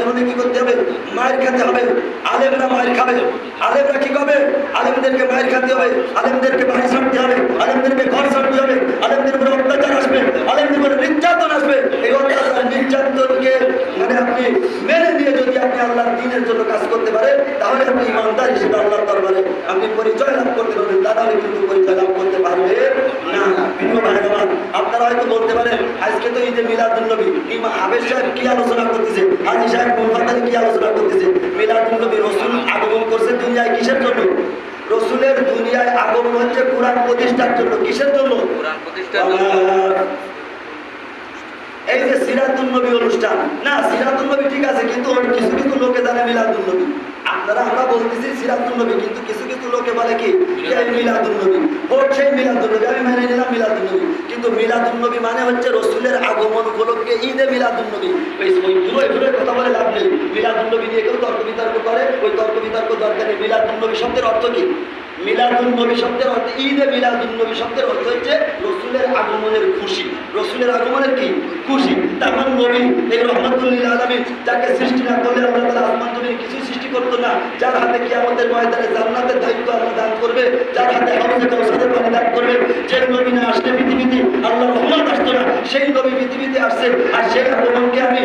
জন্য কি করতে হবে? মায়ের খেতে হবে। আলেমরা মায়ের খাবে। আলেমরা কি করবে? আলেমদেরকে মায়ের খেতে হবে, আলেমদেরকে বাড়ি ছাড়তে হবে, আলেমদেরকে ঘর ছাড়তে হবে, আলেমদের উপরে অত্যাচার আসবে, আলেমদের উপরে নির্যাতন আসবে। এই অত্যাচার নির্যাতনকে মানে আপনি মেনে নিয়ে যদি আপনি আল্লাহর দ্বীনের জন্য কাজ করতে পারেন, তাহলে আপনি ইমানদার হিসেবে আল্লাহর দরবারে আপনি পরিচয় লাভ করতে পারবেন। তাহলে কিন্তু পরিচয় লাভ করতে পারবে না। প্রিয় ভাই-বোন, আপনারা হয়তো বলতে পারেন আজকে তো ঈদে মিলাদুন্নবী, ইমাম হাফেজ সাহেব কি আলোচনা করতেছে, হাজী সাহেব মুফাদ্দাল কি আলোচনা করতেছে? মিলাদুন্নবী, রাসূল আগমন করছে দুনিয়ায় কিসের জন্য? রাসূলের দুনিয়ায় আগমন হচ্ছে কোরআন প্রতিষ্ঠার জন্য। কিসের জন্য? কোরআন প্রতিষ্ঠার জন্য। এই যে সিরাতুন্নবী অনুষ্ঠান, না সিরাতুন্নবী ঠিক আছে, কিন্তু কিছু কিছু লোকে জানে মিলাদুন্নবী। আপনারা আমরা বলতেছি সিরাতুন্নবী, কিন্তু কিছু কিছু লোকে বলে কি মিলাদুন্নবী। ওর সেই মিলাদুন্নবী আমি মেনে নিলাম মিলাদুন্নবী, কিন্তু মিলাদুন্নবী মানে হচ্ছে রাসূলের আগমন উপলক্ষে ঈদে মিলাদুন্নবী। ওই কথা বলে লাভ নেই। মিলাদুন্নবী নিয়ে কেউ তর্ক বিতর্ক করে, ওই তর্ক বিতর্ক দরকার নেই। মিলাদুন্নবী শব্দের অর্থ কি? মিলাদুন্নবী শব্দের অর্থ, ঈদে মিলাদুন্নবী শব্দের অর্থ হচ্ছে রাসূলের আগমনের খুশি। রাসূলের আগমনের কি খুশি? তামান নবী এই রহমাতুল লিল আলামিন, যাকে সৃষ্টি না করলে আল্লাহ তাআলা আসমান জমিন কিছু সৃষ্টি করতো না, যার হাতে কিয়ামতের ময়দানে জান্নাতের দায়িত্ব আল্লাহ দান করবে, যার হাতে হাউজে কাউসারের পানি দান করবে, যে নবী না আসলে পৃথিবীতে আল্লাহর রহমত আসতো না, সেই নবী পৃথিবীতে আসছে। আর সেই আগমনকে আমি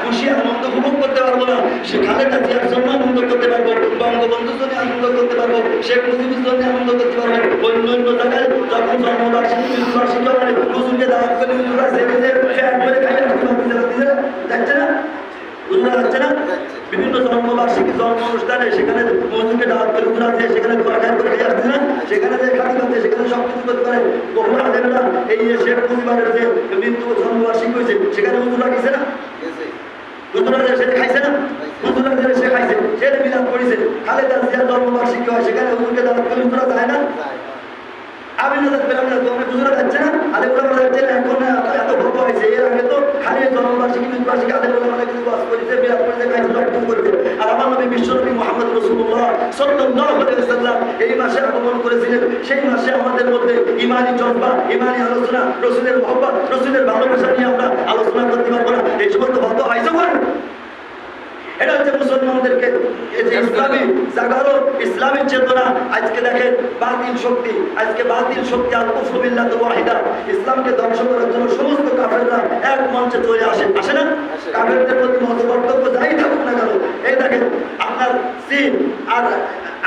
খুশি আনন্দ উপভোগ করতে পারবো না? সে খালেদা জিয়ার জন্য আনন্দ করতে পারবো, বঙ্গবন্ধুর জন্য আনন্দ করতে পারবো, শেখ মুজিবুর জন্য আনন্দ করতে পারবো। অন্য অন্য জায়গায় যখন জন্মবার্ষিকী মৃত্যুবার্ষিকী হয় হুজুরকে দাওয়াত করে হুজুরা সেজে ফ্যান করে খাইয়ে যাচ্ছে না, হুজুরা যাচ্ছে না? বিভিন্ন জন্মবার্ষিকী জন্ম অনুষ্ঠানে সেখানে হুজুরকে দাওয়াত করে হুজুরা যে সেখানে দোয়া খায় করে খেয়ে আসছে না, সেখানে যে খালি করছে, সেখানে সব কিছু করতে পারে। বহু আলেমরা এই যে শেখ মুজিবের যে মৃত্যু জন্মবার্ষিকী হয়েছে সেখানে হুজুরা গেছে না, হুজুরা সে খাইছে না, হুজুরা সে খাইছে, সে মিলাদ করেছে। খালেদা জিয়ার জন্মবার্ষিকী হয় সেখানে হুজুরকে দাওয়াত করে হুজুরা যায় না? আমি না যাচ্ছি আমি হুজুরা যাচ্ছে না, আলে ওরা যাচ্ছে না। এখন এত ভোট হয়েছে, এর আগে তো খালি জন্মবার্ষিকী মৃত্যুবার্ষিকী আলে ওরা মানে কিছু বাস করেছে, বিরাট করেছে, খাইছে, সব করেছে। আর আমার নবী বিশ্বনবী মুহাম্মদ রাসূলুল্লাহ সাল্লাল্লাহু আলাইহি ওয়াসাল্লাম এই মাসে আগমন করেছিলেন। সেই মাসে আমাদের মধ্যে ঈমানি জজবা, ঈমানি আলোচনা, রাসূলের মহব্বত, রাসূলের ভালোবাসা নিয়ে আমরা আলোচনা করতে পারবো না? এই সমস্ত ভক্ত হয়েছে বলেন। এটা হচ্ছে মুসলমানদেরকে এই যে ইসলামী জাগরণ, ইসলামী চেতনা। আজকে দেখেন বাতিল শক্তি, আজকে বাতিল শক্তি আল কুফরু বিল্লাহি ওয়াহিদা, ইসলামকে ধ্বংস করার জন্য সমস্ত কাফেররা এক মঞ্চে চলে আসে না? কাফেরদের প্রতি মতবর্তব্য যাই থাকুক না কেন, এই দেখেন আপনার চীন আর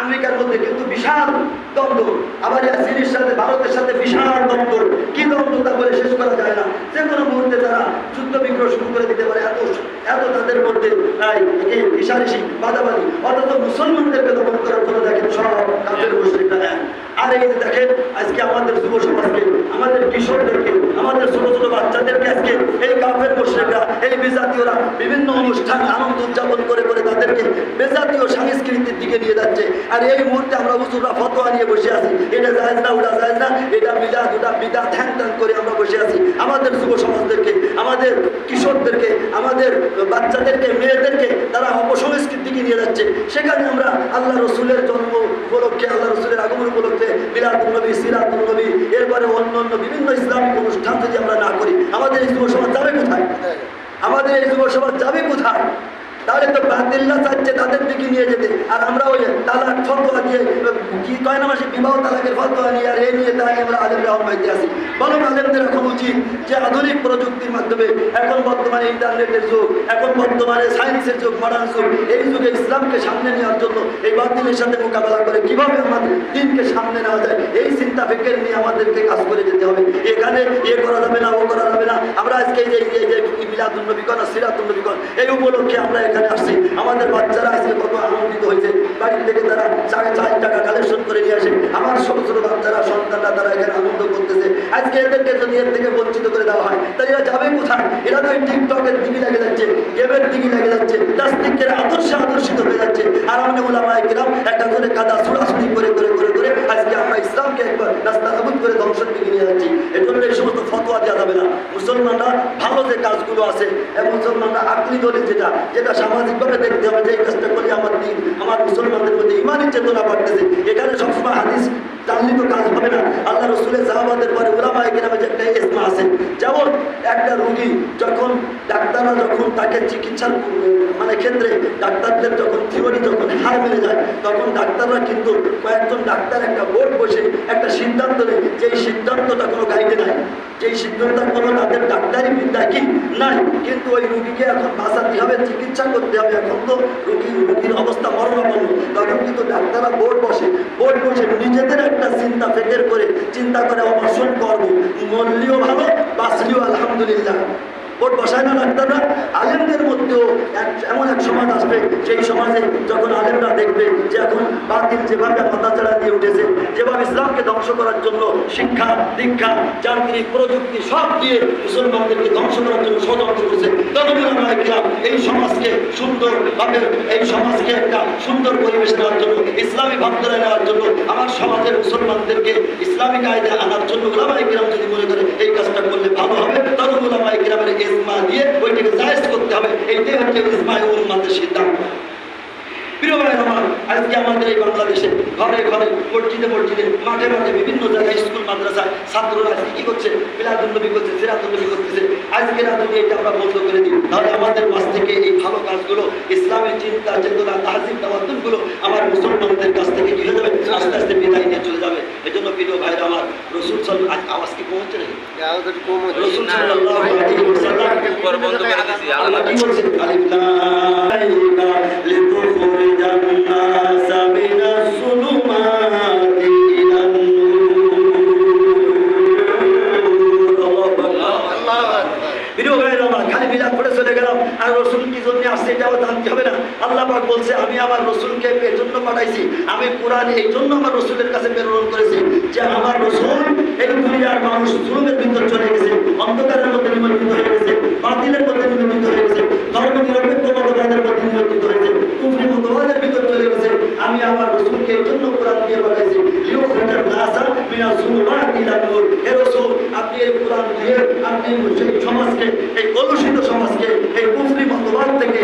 আমেরিকার মধ্যে কিন্তু বিশাল দ্বন্দ্ব, আবার চীনের সাথে ভারতের সাথে বিশাল দ্বন্দ্ব। কি দ্বন্দ্ব তা বলে শেষ করা যায় না। যে কোনো মুহূর্তে তারা যুদ্ধ বিগ্রহ শুরু করে দিতে পারে, এত তাদের মধ্যে ইশারিশি বাদাবাদি। অথচ মুসলমানদেরকে দমন করার জন্য দেখেন সব কাফের মুশরিকরা এক। আর এই যে দেখেন আজকে আমাদের যুব সমাজকে, আমাদের কিশোরদেরকে, আমাদের ছোট ছোট বাচ্চাদেরকে আজকে এই কাফের মুশরিকরা, এই বিজাতীয়রা বিভিন্ন অনুষ্ঠান আনন্দ উদযাপন করে করে তাদেরকে বেজাতীয় সংস্কৃতির দিকে নিয়ে যাচ্ছে। আর এই মুহূর্তে আমরা হুজুররা ফতোয়া নিয়ে বসে আছি, এটা জায়েজ না, ওটা জায়েজ না, এটা বিদাত, ওটা বিদাত, হ্যাং ত্যাং করে আমরা বসে আছি। আমাদের যুব সমাজদেরকে, আমাদের কিশোরদেরকে, আমাদের বাচ্চাদেরকে, মেয়েদেরকে তারা অপসংস্কৃতির দিকে নিয়ে যাচ্ছে। সেখানে আমরা আল্লাহ রসুলের জন্ম উপলক্ষে, আল্লাহ রসুলের আগমন উপলক্ষে মিলাদুন্নবী, সিরাতুন্নবী, এরপরে অন্য অন্য বিভিন্ন ইসলামিক অনুষ্ঠান যদি আমরা না করি, আমাদের এই যুব সমাজ যাবে কোথায়? আমাদের এই যুব সমাজ যাবে কোথায়? তাহলে তো বাতিল্লা চাচ্ছে তাদের দিকে নিয়ে যেতে, আর আমরা ওই তালাক ফতোয়া দিয়ে কি কয় না মাসে বিবাহ তালাকের ফতোয়া নিয়ে আর এই নিয়ে তাই আমরা আলেমরা হমাইতে আসি। বরং আলেমদের এখন উচিত যে আধুনিক প্রযুক্তির মাধ্যমে, এখন বর্তমানে ইন্টারনেটের যুগ, এখন বর্তমানে সায়েন্সের যুগ, মডার্ন যুগ, এই যুগে ইসলামকে সামনে নেওয়ার জন্য, এই বাতিলের সাথে মোকাবেলা করে কিভাবে আমাদের দিনকে সামনে নেওয়া যায়, এই চিন্তা ফিকির নিয়ে আমাদেরকে কাজ করে যেতে হবে। এখানে করা যাবে না, ও করা যাবে না। আমরা আজকে এই যে মিলাদুন্নবী করা, সিরাতুন্নবী করা, এই উপলক্ষে আমরা এখানে আসছি। আমাদের বাচ্চারা আজকে কত আনন্দিত হয়েছে, বাড়ি থেকে তারা 4 টাকা কালেকশন করে নিয়ে আসে। আমার ছোট ছোট বাচ্চারা, সন্তানরা তারা এখানে আনন্দ করতেছে। আজকে এদেরকে যদি এর থেকে বঞ্চিত করে দেওয়া হয়, তাহলে এরা যাবে কোথায়? এরা তো টিকটকের দিকে লেগে যাচ্ছে, গেমের দিকে লেগে যাচ্ছে, নাস্তিকের আদর্শে আদর্শিত হয়ে যাচ্ছে। আর আমাদের ওলামায়ে কেরাম একটা করে কাদা ছুড়াছুড়ি করে করে করে করে আজকে আমরা ইসলামকে একবার নাস্তানাবুদ করে ধ্বংসের দিকে নিয়ে যাচ্ছি। এর জন্য এই সমস্ত ফতোয়া দেওয়া যাবে না। মুসলমানরা ভালো যে কাজগুলো আছে, এবং মুসলমানরা আকলি দলিল যেটা সামাজিকভাবে দেখতে হবে, যে এই কাজটা করলে আমার দিন, আমার মুসলমানদের মধ্যে ইমানি চেতনা বাড়তেছে। এখানে সবসময় হাদিস জানলে তো কাজ হবে না। আল্লাহ রসুলের সাহাবাদের পরে উলামায়ে কেরামের যে একটা ইসমা আছে, যেমন একটা রোগী যখন ডাক্তাররা যখন তাকে চিকিৎসার মানে ক্ষেত্রে ডাক্তারদের যখন থিওরি যখন হার মেরে যায়, তখন ডাক্তাররা কিন্তু কয়েকজন ডাক্তার একটা বোর্ড বসে একটা সিদ্ধান্ত নেয়, যেই সিদ্ধান্তটা কোনো গাইডে নাই, যেই সিদ্ধান্ত কোনো তাদের ডাক্তারি বিদ্যা কি নাই, কিন্তু ওই রুগীকে এখন বাঁচাতে হবে, চিকিৎসা করতে হবে। এখন তো রুগীর অবস্থা মরণাপন্ন, তখন কিন্তু ডাক্তাররা বোর্ড বসে নিজেদের একটা চিন্তা ফেকের করে চিন্তা করে অপারেশন করবো, মরলেও ভালো বাঁচলেও আলহামদুলিল্লাহ। বোর্ড বসায় না ডাক্তাররা। আলেমদের মধ্যেও এমন এক সমাজ আসবে, সেই সমাজে যখন আলেমরা দেখবে যে এখন বাতিল যেভাবে মাথাচাড়া দিয়ে উঠেছে, যেভাবে ইসলামকে ধ্বংস করার জন্য শিক্ষা দীক্ষা যান্ত্রিক প্রযুক্তি সব দিয়ে মুসলমানদেরকে ধ্বংস করার জন্য ষড়যন্ত্র করছে, তখন এই সমাজকে সুন্দরভাবে, এই সমাজকে একটা সুন্দর পরিবেশ দেওয়ার জন্য, ইসলামী ভাবধারা নেওয়ার জন্য, আমার সমাজের মুসলমানদেরকে ইসলামিক আইনে আনার জন্য উলামায়ে কেরাম যদি মনে করে এই কাজটা করলে ভালো হবে, তখন উলামায়ে কেরামের ইজমা দিয়ে ওইটাকে জায়েজ করতে হবে। এইটাই হচ্ছে ইজমায়ে উম্মাতের সিদ্ধান্ত। প্রিয় ভাইয়ের আমার, আজকে আমাদের এই বাংলাদেশে ঘরে ঘরে মসজিদে মসজিদে মাঠে মাঠে বিভিন্ন জায়গায় স্কুল মাদ্রাসায় ছাত্ররা আজকে কি করছে, মিলাদুন্নবী করছে, সিরাতুন্নবী করতেছে। আজকে যদি এটা আমরা বন্ধ করে দিই, তাহলে আমাদের মাঝ থেকে এই ভালো কাজগুলো, ইসলামের চিন্তা চেতনা তাহজিব তাওয়াদ্দুলগুলো আমার মুসলমানদের কাছ থেকে কি হয়ে যাবে, আস্তে আস্তে বিদায় নিয়ে চলে যাবে। এই জন্য প্রিয় ভাইরা আমার, রসুল সাল্লাল্লাহু আওয়াজ কি পৌঁছছে নাকি? রসুল সাল্লাল্লাহু আলাইহি ওয়াসাল্লাম আল্লাহ কি বলছে, আলিফ লাম লিতুখরিজান নাস মিনাস সুলুমাতি ইলান নূর। প্রিয় ভাইরা আমার, খালি মিলাদ পড়ে চলে গেলাম আর রসুল কি জন্য আসছে এটাও জানতে হবে না। আল্লাহ পাক বলছে, আমি আমার রসুলকে এর জন্য পাঠাইছি, আমি কোরআন এই জন্য আমার রসুলের কাছে প্রেরণ করেছি যে আমার রসুল এই দুনিয়ার মানুষ জুলুমের ভিতর চলে গেছে, অন্ধকারের মধ্যে নিমজ্জিত হয়ে গেছে, বাতিলের মধ্যে নিমজ্জিত হয়ে গেছে, ধর্ম নিরপেক্ষ মতবাদের মধ্যে নিমজ্জিত হয়েছে, কুফরি মতবাদের ভিতর চলে গেছে। আমি আমার রসুলকে এই জন্য কোরআন দিয়ে পাঠাইছি, লিউখরিজান নাসা মিনাজ যুলুমাতি ইলান নূর। হে রাসূল, আপনি এই কোরআন দিয়ে আপনি সেই সমাজকে, এই কলুষিত সমাজকে, এই কুফরি মতবাদ থেকে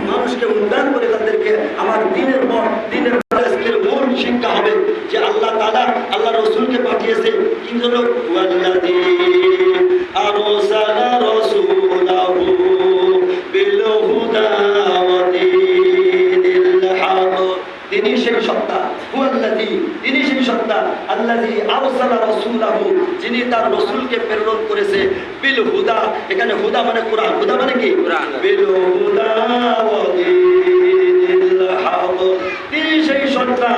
মানুষকে উদ্ধার করে তাদেরকে আমার দিনের পর দিনের মূল শিক্ষা হবে যে আল্লাহ তাআলা আল্লাহ রসুলকে পাঠিয়েছে কি জন্য, ওয়াল্লাযী আরসালা রাসূলাহু বিল হুদা ওয়া দীনিল হক। তিনি সেই সত্তা, ওয়াল্লাযী তিনি সেই সত্তা, আল্লাযী আরসালা রাসূলাহু যিনি তার রাসূলকে প্রেরণ করেছে, বিল হুদা, এখানে হুদা মানে কোরআন, হুদা মানে কি কোরআন, বিল হুদা ওয়া দীনিল হক। তিনি সেই সত্তা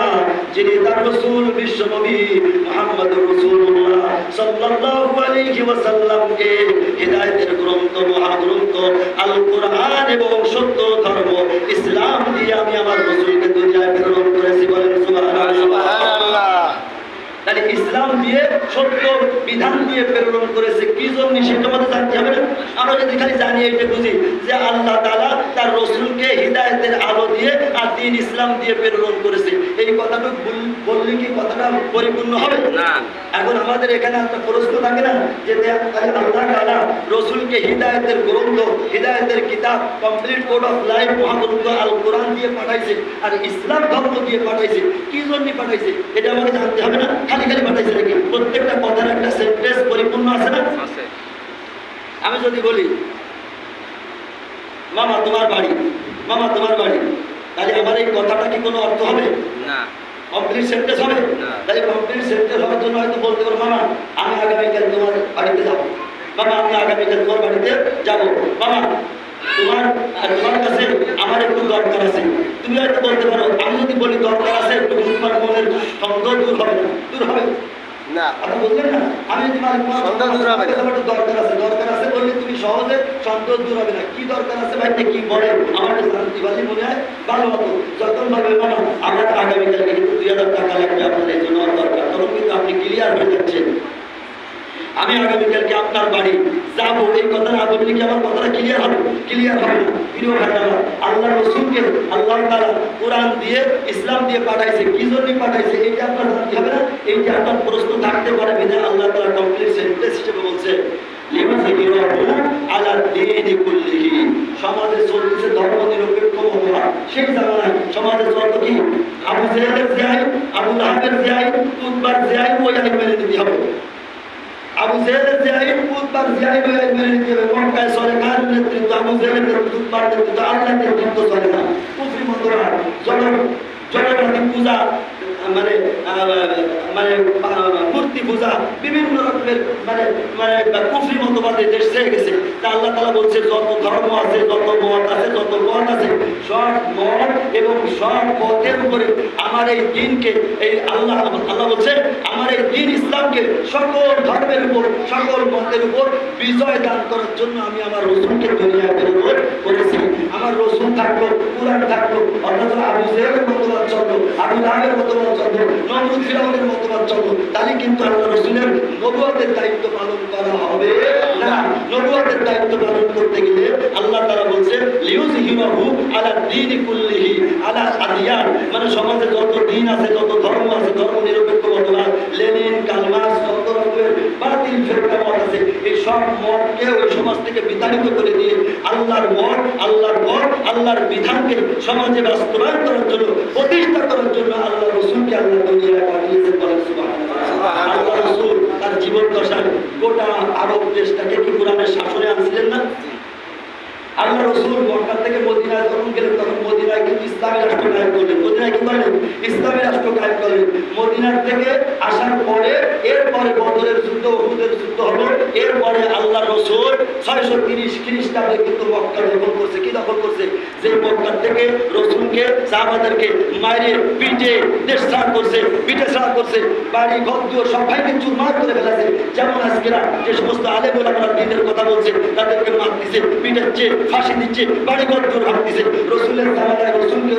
যিনি তার রাসূল বিশ্বনবী মুহাম্মদুর রাসূলুল্লাহ সাল্লাল্লাহু আলাইহি ওয়াসাল্লামকে হিদায়াতের গ্রন্থ, মহাগ্রন্থ আল কোরআন এবং সত্য ধর্ম ইসলাম দিয়ে আমি আমার রাসূলকে দুনিয়ায় প্রেরণ করেছি। বলেন সুবহানাল্লাহ। তাহলে ইসলাম দিয়ে সত্য বিধান দিয়ে প্রেরণ করেছে কি জন্য সেটা আমাদের জানতে হবে না। আমরা যদি খালি জানি এইটা বুঝি যে আল্লাহ তাআলা তার রাসূলকে হিদায়াতের আলো দিয়ে আর দ্বীন ইসলাম দিয়ে প্রেরণ করেছে, এই কথাটা বললে কি কথাটা পরিপূর্ণ হবে না? এখন আমাদের এখানে একটা প্রশ্ন থাকে না যে আল্লাহ তাআলা রাসূলকে হিদায়াতের গ্রন্থ, হিদায়াতের কিতাব, কমপ্লিট কোড অফ লাইফ মহাগ্রন্থ আল কোরআন দিয়ে পাঠাইছে আর ইসলাম ধর্ম দিয়ে পাঠাইছে, কি জন্য পাঠাইছে এটা আমাকে জানতে হবে না। খালি খালি পাঠাইছে নাকি? প্রত্যেকটা কথার একটা সেন্টেন্স পরিপূর্ণ আছে না? আমি যদি বলি মামা তোমার বাড়ি, মামা তোমার বাড়ি, তাহলে আমার এই কথাটা কি কোনো অর্থ হবে না? কমপ্লিট সেন্টেন্স হবে না। তাহলে কমপ্লিট সেন্টেন্স হওয়ার জন্য হয়তো বলতে পারো মামা আমি আগামীকাল তোমার বাড়িতে যাবো, মামা আমি আগামীকাল তোমার বাড়িতে যাবো, মামা তোমার কাছে আমার একটু দরকার আছে। তুমি হয়তো বলতে পারো আমি যদি বলি দরকার আছে একটু, তোমার মনের সন্দেহ দূর হবে না? দূর হবে না। আপনি বললেন না আমি দরকার আছে বললে তুমি সহজে সন্দেহ দূর হবে না। কি দরকার আছে ভাই কি বলে আমার শান্তি বালি মনে হয় ভালো হতো। যখন বলবে মামা আমার আগামীকালকে কিন্তু 2000 টাকা লাগবে আপনার এই জন্য দরকার, তখন কিন্তু আপনি ক্লিয়ার হয়ে যাচ্ছেন আমি আগামীকালকে আপনার বাড়ি যাবো। এই কথা না বললে কি আমার কথাটা ক্লিয়ার হবে? ক্লিয়ার হবে না। প্রিয় ভাইরা, আল্লাহ রাসূলকে আল্লাহ তাআলা কোরআন দিয়ে ইসলাম দিয়ে পাঠাইছে, কি জন্য পাঠাইছে এইটা আপনার জানতে হবে না। এইটা আপনার প্রশ্ন থাকতে পারে বিধায় আল্লাহ তাআলা কমপ্লিট সেন্টেন্স হিসেবে বলছে লিমাযিরাহু আলা দীনি কুল্লিহি। সমাজে চলছে ধর্ম নিরপেক্ষ মতবাদ, সেই জামানায় সমাজে যত কি আবু জেহেলের জিয়াই, আবু লাহাবের জিয়াই, উতবার জিয়াই ওই আইন মেনে নিতে হবে। আবু জেহেলের জিয়াই, উতবার জিয়াই ওই আইন মেনে নিতে হবে। মক্কায় চলে কার নেতৃত্ব? আবু জেহেলের নেতৃত্ব, উতবার নেতৃত্ব, আল্লাহর নেতৃত্ব চলে না। কুফরি মতবাদ, জগন্নাথী পূজা, মানে মানে মূর্তি পূজা, বিভিন্ন রকমের মানে মানে কুফরি মতবাদে দেশ ছেড়ে গেছে। তা আল্লাহ তাআলা বলছে যত ধর্ম আছে, যত মত আছে, যত পথ আছে, সব মত এবং সব পথের উপরে আমার এই দ্বীনকে, এই আল্লাহ বলছে আমার এই দ্বীন ইসলামকে সকল ধর্মের উপর, সকল মতের উপর বিজয় দান করার জন্য আমি আমার রসুলকে দুনিয়ায় প্রেরণ করেছি। আমার রসুল থাকলো, কুরআন থাকলো, অথচ আবু জেহেলের মতবাদ চললো, আবু লাহাবের মতবাদ চললো, নমরুদ ফিরআউনের মতবাদ চললো, তাহলে কিন্তু আল্লাহ রসুলের নবুয়তের দায়িত্ব পালন করা হবে না। নবুয়তের দায়িত্ব পালন করতে গেলে আল্লাহ তাআলা বলছে লিউযহিরাহু আলা দ্বীনি কুল্লিহি আলা আদিয়ান, মানে সমাজে যত দিন আছে, যত ধর্ম আছে, ধর্ম নিরপেক্ষ মতবাদ, লেনিন, কার্ল মার্কস, যত রকমের বাতিল ফেরকা মত আছে, এই সব মতকে ওই সমাজ থেকে বিতাড়িত করে দিয়ে আল্লাহর মত, আল্লাহর পথ, আল্লাহর বিধানকে সমাজে বাস্তবায়ন করার জন্য, প্রতিষ্ঠা করার জন্য আল্লাহ রসুলকে আল্লাহ দুনিয়ায় পাঠিয়েছেন। বলেন সুবহানাল্লাহ। আল্লাহ রসুল তার জীবন দশায় গোটা আরব দেশটাকে কি কোরআনের শাসনে আনছিলেন না? আল্লাহ রসুল মক্কা থেকে মদিনায় যখন গেলেন তখন মদিনায় কিন্তু ইসলামী রাষ্ট্র কায়েম করলেন। মদিনায় কি করলেন? ইসলামী রাষ্ট্র কায়েম করলেন। মদিনার থেকে আসার পরে এরপরে বদরের যুদ্ধ, উহুদের যুদ্ধ হলো। এরপরে আল্লাহ রসুল 630 খ্রিস্টাব্দে কিন্তু মক্কা দখল করছে। কি দখল করছে? যে মক্কা থেকে রসুলকে, সাহাবাদেরকে মাইরে পিটে দেশ ছাড় করছে, পিঠে ছাড় করছে, বাড়ি ঘর দুয়ার সবাইকে চুরমার করে ফেলেছে। যেমন আজকেরা যে সমস্ত আলেম ওলামারা দ্বীনের কথা বলছে তাদেরকে মারতেছে, পিটাচ্ছে, ফাঁসি দিচ্ছে, বাড়িঘর দুয়ার ভাঙতেছে। রসুলের জামানায় রসুলকে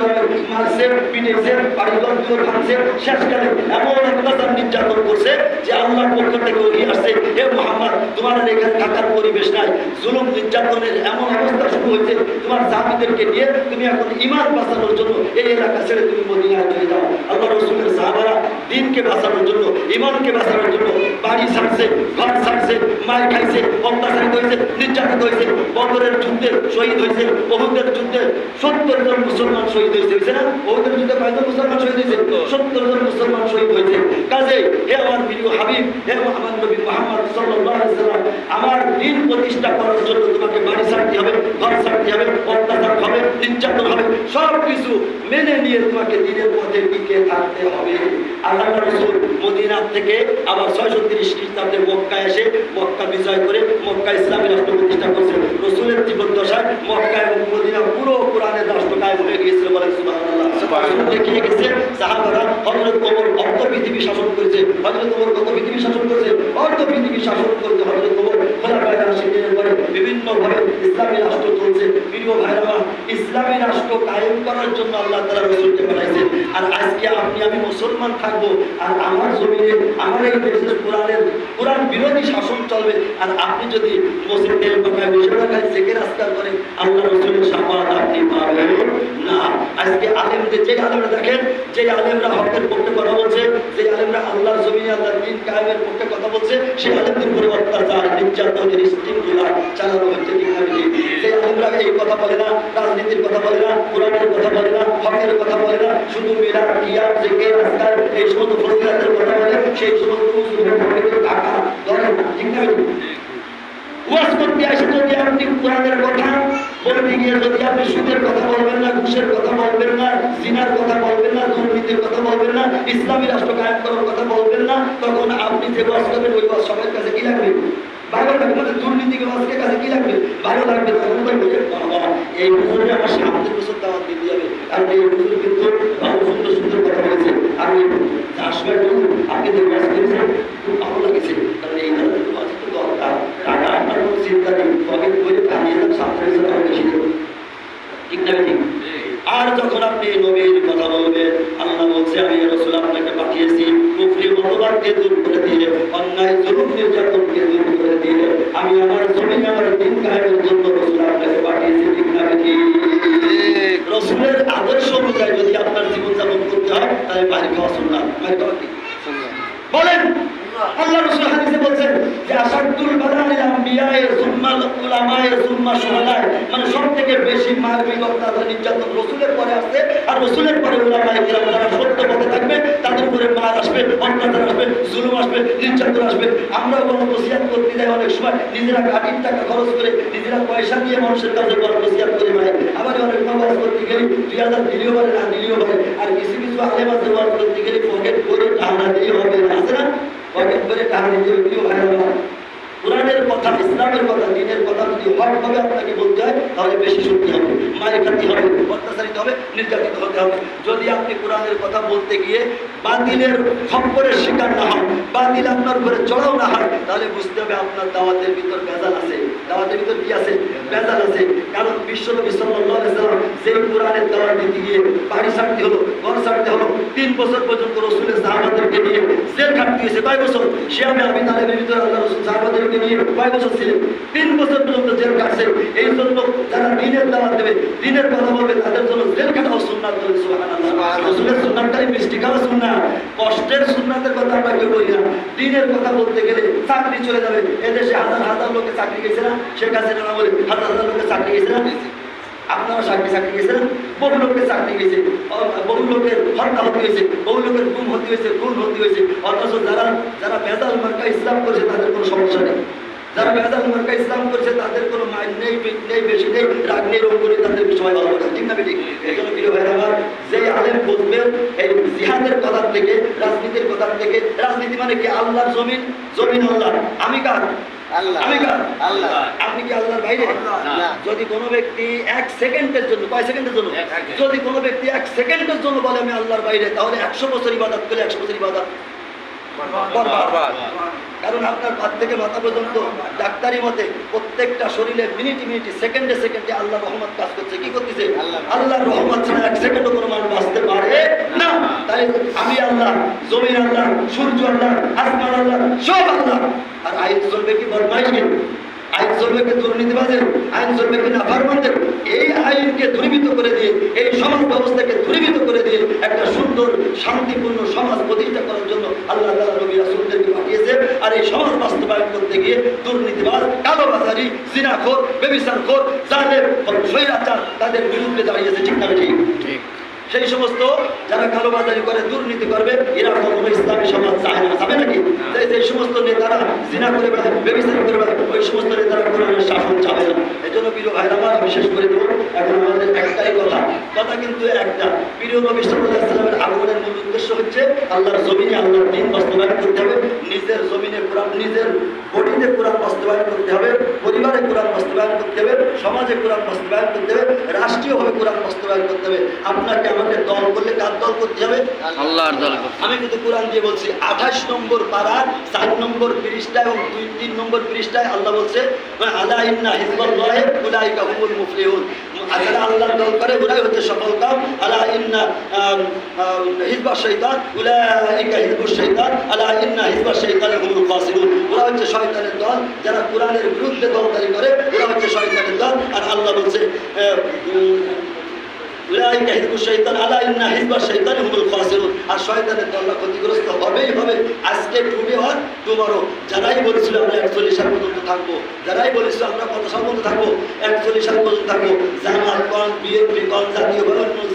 মারছে, পিটেছে, বাড়িঘর দুয়ার ভাঙছে। শেষকালে এমন অত্যাচার নির্যাতন করছে যে আল্লাহর পক্ষ থেকে ওহী আসছে, হে মুহাম্মদ তোমার এখানে থাকার পরিবেশ নাই। জুলুম নির্যাতনের এমন অবস্থা শুরু হয়েছে, তোমার সাহাবীদেরকে নিয়ে তুমি এখন ঈমান বাঁচানোর জন্য এই এলাকা ছেড়ে তুমি মদিনায় চলে যাও। আল্লাহ রসুলের সাহাবারা দ্বীনকে বাঁচানোর জন্য, ঈমানকে বাঁচানোর জন্য বাড়ি ছাড়ছে, ঘর ছাড়ছে, মার খাইছে, অত্যাচারিত হয়েছে, নির্যাতিত হয়েছে। বদরের যুদ্ধে শহীদ হয়েছে, উহুদের যুদ্ধে 70 জন মুসলমান শহীদ হয়েছে না? উহুদের যুদ্ধে কয়জন মুসলমান শহীদ হয়েছে? 70 জন মুসলমান শহীদ হয়েছে। কাজে হে আমার প্রিয় হাবিব, হে আমার নবী মুহাম্মদ সাল্লাল্লাহু আলাইহি ওয়াসাল্লাম, আমার দ্বীন প্রতিষ্ঠা করার জন্য তোমাকে বাড়ি ছাড়তে হবে, ঘর ছাড়তে হবে, অত্যাচার হবে, নির্যাতন হবে, সব কিছু মেনে নিয়ে তোমাকে দ্বীনের পথে টিকে থাকতে হবে। আল্লাহ রাসূল মদিনা থেকে আবার 630 খ্রিস্টাব্দে মক্কা এসে মক্কা বিজয় করে মক্কা ইসলামী রাষ্ট্র প্রতিষ্ঠা করছে। রসুলের জীবন দশায় মক্কা এবং মদিনা পুরো কোরআনের রাষ্ট্র কায়েম হয়ে গিয়েছিল। বলেন সুবহানাল্লাহ। দেখিয়ে গেছে সাহাবারা হযরত ওমর অর্ধ পৃথিবী শাসন করেছে। হযরত ওমর কত পৃথিবী শাসন করেছে? অর্ধ পৃথিবী শাসন করতে হযরত ওমর খোলাফায়ে রাশিদিনের পরে বিভিন্নভাবে ইসলামী রাষ্ট্র চলছে। প্রিয় ভাইরা, ইসলামী রাষ্ট্র কায়েম করার জন্য আল্লাহ তাআলা রাসূলকে পাঠাইছেন। আর আজকে আপনি আমি মুসলমান থাকবো আর আমার জমিনে, আমার এই দেশের কোরআন বিরোধী শাসন চলবে, আর আপনি যদি মসজিদের পাকায় বসে রাখায় জেকের আজকার করেন, আল্লাহ রাসূলের শাফাআত আপনি পাবেন না। আজকে আলেমদের, যে আলেমরা দেখেন, যে আলেমরা হকের পক্ষে কথা বলছে, যে আলেমরা আল্লাহর জমিনে আল্লাহর দ্বীন কায়েমের পক্ষে কথা বলছে, সেই আলেমদের উপরে অত্যাচার, নির্যাতনের স্টিমগুলা চালানো হচ্ছে। যে আলেমরা এই কথা বলে না, রাজনীতির কথা বলে না, কোরআনের কথা বলে না, হকের কথা বলে না, শুধু মিলাদ, কিয়াম, জিকির, আজকার এই সমস্ত ফজিলতের কথা বলে, সেই সমস্ত মুসলিমদের টাকা ধরে না। ঠিক না? ওয়াজ করতে আসে যদি আপনি কোরআনের কথা বলতে গিয়ে যদি আপনি সুদের কথা বলবেন না, ঘুষের কথা বলবেন না, জিনার কথা বলবেন না, দুর্নীতির কথা বলবেন না, ইসলামী রাষ্ট্র কায়েম করার কথা বলবেন না, তখন আপনি যে ওয়াজ করবেন ওই ওয়াজ সবার কাছে কি লাগবে? ভালো লাগবে। দুর্নীতিকে ওয়াজের কাছে কি লাগবে? ভালো লাগবে। তখন বলবে বাবা এই হুজুরে আমার সামনের বছর দাওয়াত দিতে যাবে, আর এই হুজুর কিন্তু ভালো সুন্দর সুন্দর কথা বলেছে, আর ওই আসবার জন্য আপনি যে ওয়াজ করেছেন খুব ভালো লাগেছে, তাহলে এই ধরনের ওয়াজ তো দরকার। টাকা আপনার কোনো চিন্তা নেই, পকেট করে কানিয়ে তার সামনে বছর আরো বেশি দেবে। ঠিক না? ঠিক। আর যখন আপনি নবীর কথা বলবেন, আল্লাহ বলছে আমি রাসূল আপনাকে পাঠিয়েছি কুফরি মতবাদকে দূর করে দিয়ে, অন্যায় জুলুম নির্যাতনকে দূর করে দিয়ে আমি আমার জমিনে আমার দ্বীন কায়েমের জন্য রাসূল আপনাকে পাঠিয়েছি। ঠিক না? ঠিক। রাসূলের আদর্শ অনুযায়ী যদি আপনার জীবনযাপন করতে হয় তাহলে মাইর খাওয়া সুন্নাত। মাইর খাওয়া কি বলেন? আল্লাহ রাসূল হাদিসে বলছেন যে আশাদুল বালাইল আম্বিয়া আম্বিয়ায়ে সুম্মা উলামায়ে সুম্মা শুহাদায়ে, মানে সব থেকে বেশি মার বিগত নির্যাতন রসুলের পরে আসছে, আর রসুলের পরে উলামায়ে কিরাম যারা সত্য পথে থাকবে তাদের উপরে মার আসবে, অত্যাচার আসবে, জুলুম আসবে, নির্যাতন আসবে। আমরা বড় নসিহত করতে যাই অনেক সময় নিজেরা গাড়ির টাকা খরচ করে, নিজেরা পয়সা দিয়ে মানুষের কাছে বড় নসিহত করে ভাই। আবার অনেক ওয়াজ করতে গেলে 2000 দিলেও পারে না দিলেও পারে, আর কিছু কিছু আলেম আছে ওয়াজ করতে গেলে পকেট করে টাকা দিয়ে হবে না, আছে না? পকেট করে টাকা দিয়ে হয় না। কোরআনের কথা, ইসলামের কথা, দ্বীনের কথা যদি হকভাবে আপনাকে বলতে হয় তাহলে বেশি শক্তি হবে, মায়ের খাতি হবে, অত্যাচারিত হবে, নির্যাতিত হতে হবে। যদি আপনি কোরআনের কথা বলতে গিয়ে বাতিলের খপ্পরের শিকার না হন, বাতিল আপনার উপরে চড়াও না হয়, তাহলে বুঝতে হবে আপনার দাওয়াতের ভিতর ভেজাল আছে। দাওয়াতের ভিতর কি আছে? ভেজাল আছে। কারণ বিশ্বনবী সাল্লাল্লাহু আলাইহি ওয়াসাল্লাম যেই কোরআনের দাওয়াত দিতে গিয়ে বাড়ি ছাড়তে হলো, ঘর ছাড়তে হলো, 3 বছর পর্যন্ত রসুলের সাহাবাদেরকে নিয়ে জেল খাটতে হয়েছে। কয় বছর? শিয়াবে আবি তালেবের ভিতরে আল্লাহ রসুল সাহাবাদেরকে নিয়ে কয় বছর ছিলেন? 3 বছর পর্যন্ত জেল কাটছে। এই জন্য যারা দ্বীনের দাওয়াত দেবে, দ্বীনের কথা বলবে, তাদের জন্য জেল কাটাও সুন্নাত। সুবহানাল্লাহ। রসুলের সুন্নাতটাই মিষ্টি খাওয়া সুন্নাত, কষ্টের সুন্নাতের কথা আমরা কেউ বলি না। দ্বীনের কথা বলতে গেলে চাকরি চলে যাবে। এদেশে হাজার হাজার লোকে চাকরি গেছে না? শেখ হাসিনা বলে হাজার হাজার লোকে চাকরি গেছে না? আপনারা চাকরি গেছেন, বহু লোকের চাকরি গেছে, বহু লোকের হত্যা হতে হয়েছে, বহু লোকের গুম হতে হয়েছে, খুন হতে হয়েছে। অথচ যারা ভেজাল মার্কা ইসলাম করেছে তাদের কোনো সমস্যা নেই। যারা ভেজাল মার্কা ইসলাম করেছে তাদের কোনো মাইন্ড নেই, পিঠ নেই, বেশি নেই, রাগ নেই, রোগ করে তাদের সবাই ভালো করে। ঠিক না বেটি? এই জন্য প্রিয় ভাইরা আমার, যে আলেম বুঝবেন এই জিহাদের কথার থেকে, রাজনীতির কথার থেকে, রাজনীতি মানে কি? আল্লাহর জমিন, জমিন আল্লাহ। আমি কার? আমি কার? আল্লাহ। আপনি কি আল্লাহর বাইরে? না। যদি কোনো ব্যক্তি 1 সেকেন্ডের জন্য, কয় সেকেন্ডের জন্য? যদি কোনো ব্যক্তি 1 সেকেন্ডের জন্য বলে আমি আল্লাহর বাইরে, তাহলে 100 বছর ইবাদত করলে 100 বছর ইবাদত বরবাদ। কারণ আপনার হাত থেকে মাথা পর্যন্ত ডাক্তারি মতে প্রত্যেকটা শরীরে মিনিটে মিনিটে, সেকেন্ডে সেকেন্ডে আল্লাহর রহমত কাজ করছে। কি করতেছে? আল্লাহর রহমত ছাড়া 1 সেকেন্ডও কোনো মানুষ বাঁচতে পারে না। তাই আমি আল্লাহ, জমিন আল্লাহ, সূর্য আল্লাহ, আসমান আল্লাহ, সব আল্লাহ। আর আইন চলবে কি বদমাইশকে? আইন চলবে কি দুর্নীতিবাজের? আইন চলবে কি নাফরমানদের? এই আইনকে দূরীভূত করে দিয়ে, এই সমাজ ব্যবস্থাকে দূরীভূত করে দিয়ে একটা সুন্দর শান্তিপূর্ণ সমাজ প্রতিষ্ঠা করার জন্য আল্লাহ তাআলা নবী রাসূলদেরকে পাঠিয়েছে। আর এই সমাজ বাস্তবায়ন করতে গিয়ে দুর্নীতিবাজ, কালোবাজারি, জিনাখোর, ব্যভিচারখোর, জালেম, স্বৈরাচার তাদের বিরুদ্ধে দাঁড়িয়েছে। ঠিক না ঠিক? ঠিক। সেই সমস্ত যারা কালোবাজারি করে, দুর্নীতি করবে, এরা কখনো ইসলামী সমাজ চায় না। যাবে নাকি? যে সমস্ত নেতারা জিনা করে বেড়ায়, ব্যভিচার করে বেড়ায়, ওই সমস্ত নেতারা কোরআনের শাসন চাবে না। এই জন্য প্রিয় ভাইরা আমার, আমি শেষ করে দেবো। এখন আমাদের একটাই কথা কিন্তু একটা, প্রিয় নবী সাল্লাল্লাহু আলাইহি ওয়াসাল্লামের আগমনের মূল উদ্দেশ্য হচ্ছে আল্লাহর জমিনে আল্লাহর দ্বীন বাস্তবায়ন করতে হবে। নিজের জমিনে কোরআন, নিজের বডিতে কোরআন বাস্তবায়ন করতে হবে, পরিবারে কোরআন বাস্তবায়ন করতে হবে, সমাজে কোরআন বাস্তবায়ন করতে হবে, রাষ্ট্রীয়ভাবে কোরআন বাস্তবায়ন করতে হবে। আপনাকে আমাকে দল করলে কার দল করতে হবে? আল্লাহর দল। আমি কিন্তু কোরআন দিয়ে বলছি, 28 নম্বর পারার 4 নম্বর পৃষ্ঠায় এবং 2-3 নম্বর পৃষ্ঠায় আল্লাহ বলছে, আলা ইন্না হিজবাল্লাহি উলাইকা হুমুল মুফলিহুন। যারা আল্লাহর দল করে ওরাই হচ্ছে সফল কাম। আলা ইন্না হিজবাশ শাইতান উলাইকা হিজবুশ শাইতান আলা ইন্না হিজবাশ শাইতান হুমুল খাসিরুন। ওরা হচ্ছে শয়তানের দল, যারা কোরআনের বিরুদ্ধে দলদারি করে ওরা হচ্ছে শয়তানের দল। আর আল্লাহ বলছে উলাইকা হিজবুশ শাইতান আলা ইন্না হিজবাশ শাইতান হুমুল খাসিরুন। আর শয়তানের দলরা ক্ষতিগ্রস্ত হবেই হবে। আজকে টুডে অর টুমরো। যারাই বলেছিল আমরা 41 সাল পর্যন্ত থাকবো, যারাই বলেছিল আমরা কত সাল পর্যন্ত থাকবো? 41 সাল পর্যন্ত থাকবো। জামাত কন, বিএনপি কন, জাতীয়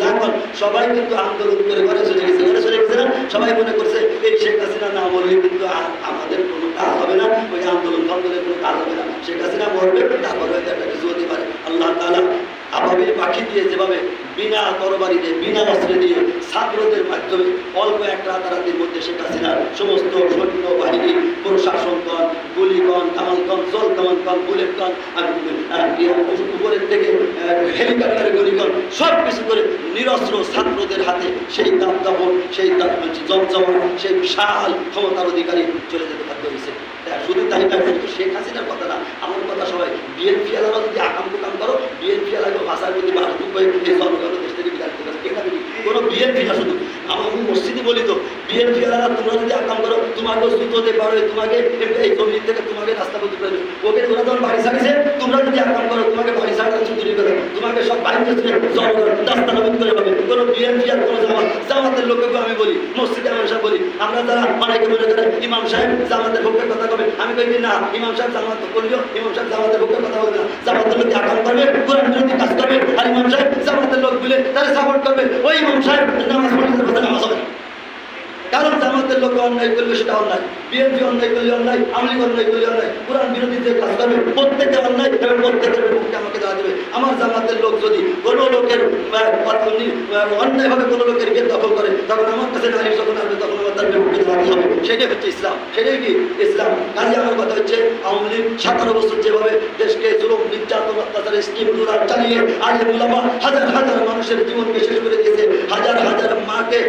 জাগন, সবাই কিন্তু আন্দোলন করে ঘরে চলে গেছে। ঘরে চলে গেছে না? সবাই মনে করছে এই শেখ হাসিনা না মরলে কিন্তু আমাদের কোনো কাজ হবে না, ওই আন্দোলনের কোনো কাজ হবে না। শেখ হাসিনা মরবে, তারপর হয়তো একটা কিছু হতে পারে। আল্লাহ তাআলা আবাবিল পাখি দিয়ে যেভাবে বিনা তরবারি দিয়ে, বিনা অস্ত্রে দিয়ে, ছাত্রদের মাধ্যমে অল্প এক রাতারাতির মধ্যে শেখ হাসিনার সমস্ত সৈন্য বাহিনী, প্রশাসনগণ, গুলিগণ, কামালগণ, জল কামালগণ, বুলেটগণ, উপরের থেকে হেলিকপ্টারের গুলিগণ সব কিছু করে নিরস্ত্র ছাত্রদের হাতে সেই দাপদাপন, সেই জমজমা, সেই বিশাল ক্ষমতার অধিকারী চলে যেতে বাধ্য হয়েছে। শুধু তাই নয়, শুধু শেখ হাসিনার কথা না, আমার কথা সবাই বিএনপি আলারা যদি আকাম কুকাম করো, বিএনপি আলাদা ভাষার প্রতি বাহাদুর হয়ে এই জনগণ দেশ থেকে বিদায় করতে পারে। কোনো বিএনপি না, শুধু আমি মসজিদে বলি তো বিএনপি তোমরা যদি আকাম করো তোমাকে সুতোতে পারো, তোমাকে এই জমি থেকে তোমাকে রাস্তা করতে পারবে। ওকে ওরা যখন বাড়ি ছাড়িয়েছে, তোমরা যদি আকাম করো তোমাকে বাড়ি ছাড়া চুরি করে, তোমাকে সব বাইরে রাস্তা নাবিদ করে পাবে। কোনো বিএনপি আর কোনো জামাতের লোককে আমি বলি, মসজিদে ইমাম সাহেব বলি, আমরা যারা অনেকে মনে করে ইমাম সাহেব জামাতের পক্ষে কথা বলবে, আমি কই না, ইমাম সাহেব জামাত করলেও ইমাম সাহেব জামাতের পক্ষে কথা বলবে না। জামাতের লোক আকাম করবে, কোরআন বিরোধী কাজ করবে, আর ইমাম সাহেব জামাতের লোক বলে তারা সাপোর্ট করবে, ওই ইমাম সাহেব নামাজ পড়তে কথা নামাজ হবে। কারণ জামাতের লোক অন্যায় করলে সেটা অন্যায়, বিএনপি অন্যায় করলে অন্যায়, আওয়ামী লীগ অন্যায় করলে অন্যায়, কোরআন বিরোধী যে কাজ করবে প্রত্যেকে অন্যায় এবং প্রত্যেকের পক্ষে আমাকে দেওয়া দেবে। আমার জামাতের লোক যদি কোনো লোকের অন্যায়ভাবে কোনো লোকের গেট দখল করে, তখন আমার কাছে নারী যখন আসবে তখন আমার তার বিপক্ষে দাঁড়াতে হবে। সেটাই হচ্ছে ইসলাম, সেটাই কি ইসলাম। কাজে আমার কথা হচ্ছে আওয়ামী লীগ 17 বছর যেভাবে দেশকে জুলুম নির্যাতন অত্যাচার স্কিম রুলার চালিয়ে আলেম উলামা হাজার হাজার মানুষের জীবনকে শেষ করে দিয়েছে, হাজার হাজার মাকে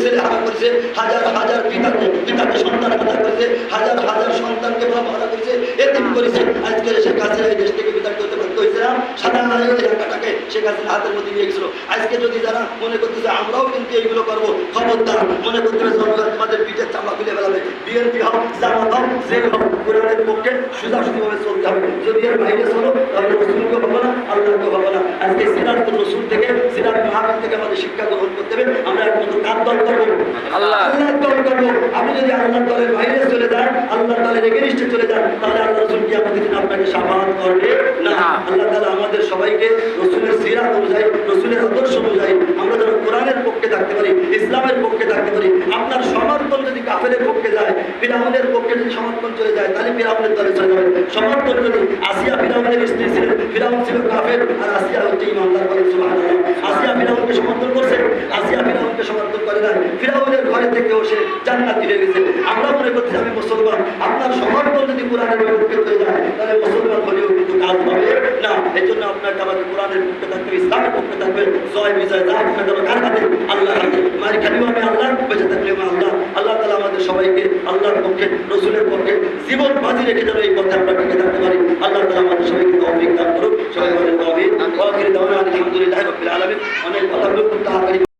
ছেলে হারা করেছে, হাজার হাজার পিতাকে সন্তান হারা করেছে, হাজার হাজার সন্তানকে বাবা হারা করেছে, এতিম করেছে। আজকে শেখ হাসিনা এই দেশ থেকে বিতাড়িত হতে বাধ্য হয়েছিলাম, সাদা এলাকাটাকে শেখ হাসিনা হাতের মধ্যে নিয়ে গেছিল। আজকে যদি যারা মনে করতেছে আমরাও কিন্তু এইগুলো করবো, খবরদার, মনে করতে হবে তোমাদের পিঠের চামড়া খুলে ফেলাবে। বিএনপি হোক, জামাত হোক, যে হোক, কোরআনের পক্ষে সোজাসুজিভাবে চলতে হবে। যদি এর বাইরে চলো তাহলে রসুলকে হবে না, আল্লাহকে হবে না। আজকে সিরাত রসুল থেকে, সিরাত মাহফিল থেকে আমাদের শিক্ষা গ্রহণ করতে হবে। আমরা একমাত্র কার দল করবো? আল্লাহর দল করবো। আপনি যদি আল্লাহর দলের বাইরে চলে যান, আল্লাহর দলের এগেনিস্টে চলে যান, তাহলে আল্লাহ রসুল কি আমাদের দিন আপনাকে সাফাত করবে না। আল্লাহ তাআলা আমাদের সবাইকে রসুলের সিরাত অনুযায়ী, রসুলের আদর্শ অনুযায়ী আমরা যেন কোরআনের পক্ষে থাকতে পারি, ইসলামের পক্ষে থাকতে পারি। আপনার সমর্থন যদি কাফেরের পক্ষে যায়, ফিরআউনের পক্ষে যদি সমর্থন চলে যায়, তাহলে ফিরআউনের দলে চলে যাবে। সমর্থন যদি আসিয়া ফিরআউনের স্ত্রী ছিলেন, ফিরআউন ছিল কাফের আর আসিয়া হচ্ছে ইমানদার, বলেন সুবহানাল্লাহ। আসিয়া ফিরআউনকে সমর্থন করছে, আসিয়া ফিরআউনকে সমর্থন করে না, ফিরআউনের ঘরে থেকেও সে জান্নাতি হয়ে গেছে। আমরা মনে করছি আমি মুসলমান, আপনার সমর্থন যদি কোরআনের পক্ষে চলে যায়, তাহলে মুসলমান হলেও কিন্তু কাজ হবে না। এই জন্য আপনাকে আমাকে কোরআনের পক্ষে থাকবে, ইসলামের পক্ষে থাকবে। জয় বিজয় যা আপনার যেন কার হাতে? আল্লাহর হাতে। মারি খালিও আমি আল্লাহ, বেঁচে থাকলেও আমি আল্লাহ। আল্লাহ তাআলা আমাদের সবাইকে আল্লাহর পক্ষে, রসুলের পক্ষে জীবন বাজি রেখে যেন এই পথে আমরা টিকে থাকতে পারি। আল্লাহ তাআলা আমাদের সবাইকে তৌফিক দান করুন। সবাই বলেন আমিন। ওয়া আখিরু দাওয়ানা আলহামদুলিল্লাহি রাব্বিল আলামিন। অনেক কথা বলতে তাড়াতাড়ি